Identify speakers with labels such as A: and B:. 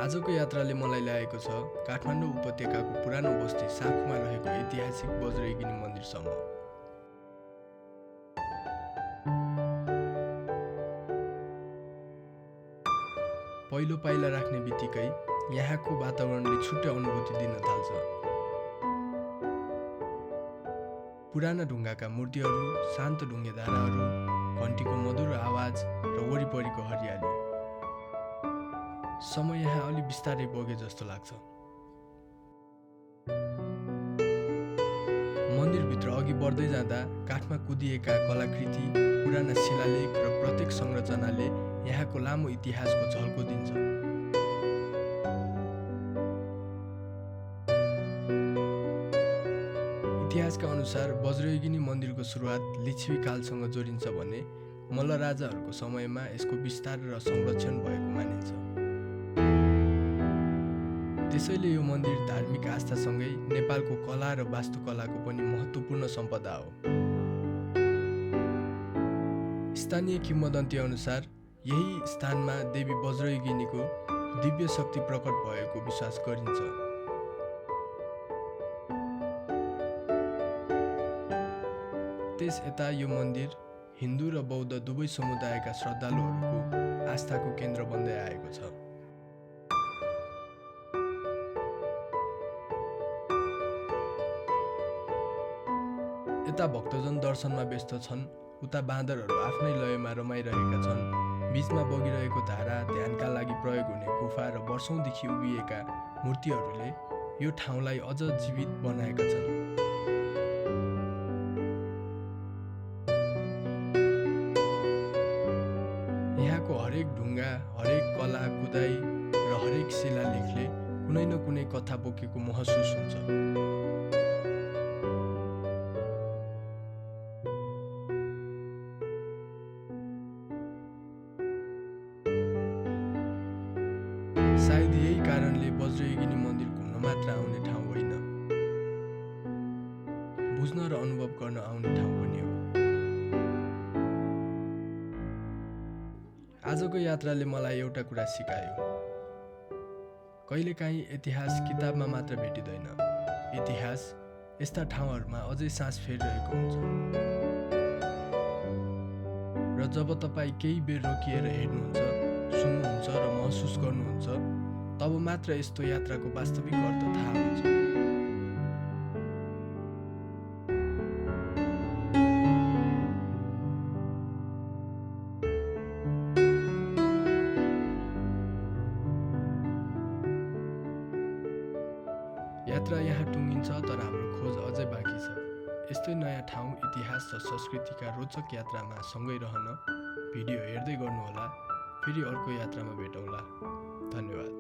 A: आजको यात्राले मलाई ल्याएको छ काठमाडौँ उपत्यकाको पुरानो बस्ती साँखुमा रहेको ऐतिहासिक बज्रयगिनी मन्दिरसम्म। पहिलो पाइला राख्ने बित्तिकै यहाँको वातावरणले छुट्टै अनुभूति दिन थाल्छ। पुराना ढुङ्गाका मूर्तिहरू, शान्त ढुङ्गे धाराहरू, घन्टीको मधुर आवाज र वरिपरिको हरियाली। समय यहाँ अलि बिस्तारै बगे जस्तो लाग्छ। मन्दिरभित्र अघि बढ्दै जाँदा काठमा कुदिएका कलाकृति, पुराना शिलालेख र प्रत्येक संरचनाले यहाँको लामो इतिहासको झल्को दिन्छ। इतिहासका अनुसार बज्रयगिनी मन्दिरको सुरुवात लिच्छवी कालसँग जोडिन्छ भने मल्ल राजाहरूको समयमा यसको विस्तार र संरक्षण भएको मानिन्छ। त्यसैले यो मन्दिर धार्मिक आस्थासँगै नेपालको कला र वास्तुकलाको पनि महत्त्वपूर्ण सम्पदा हो। स्थानीय किंवदन्ती अनुसार यही स्थानमा देवी बज्रयगिनीको दिव्य शक्ति प्रकट भएको विश्वास गरिन्छ। त्यस यता यो मन्दिर हिन्दू र बौद्ध दुवै समुदायका श्रद्धालुहरूको आस्थाको केन्द्र बन्दै आएको छ। यता भक्तजन दर्शनमा व्यस्त छन्, उता बाँदरहरू आफ्नै लयमा रमाइरहेका छन्। बीचमा बगिरहेको धारा, ध्यानका लागि प्रयोग हुने गुफा र वर्षौंदेखि उभिएका मूर्तिहरूले यो ठाउँलाई अझ जीवित बनाएका छन्। यहाँको हरेक ढुङ्गा, हरेक कला कुदाई र हरेक शिलालेखले कुनै न कुनै कथा बोकेको महसुस हुन्छ। सायद यही कारणले बज्रयगिनी मन्दिर घुम्न मात्र आउने ठाउँ होइन, बुझ्न र अनुभव गर्न आउने ठाउँ पनि हो। आजको यात्राले मलाई एउटा कुरा सिकायो, कहिलेकाहीँ इतिहास किताबमा मात्र भेटिँदैन, इतिहास यस्ता ठाउँहरूमा अझै सास फेरिरहेको हुन्छ। र जब तपाईँ केही बेर रोकिएर हेर्नुहुन्छ, सुन्नुहुन्छ र महसुस गर्नुहुन्छ, तब मात्र यस्तो यात्राको वास्तविक अर्थ थाहा हुन्छ। यात्रा यहाँ टुङ्गिन्छ, तर हाम्रो खोज अझै बाँकी छ। यस्तै नयाँ ठाउँ, इतिहास र संस्कृतिका रोचक यात्रामा सँगै रहन भिडियो हेर्दै गर्नुहोला। फेरि अर्को यात्रामा भेटौँला। धन्यवाद।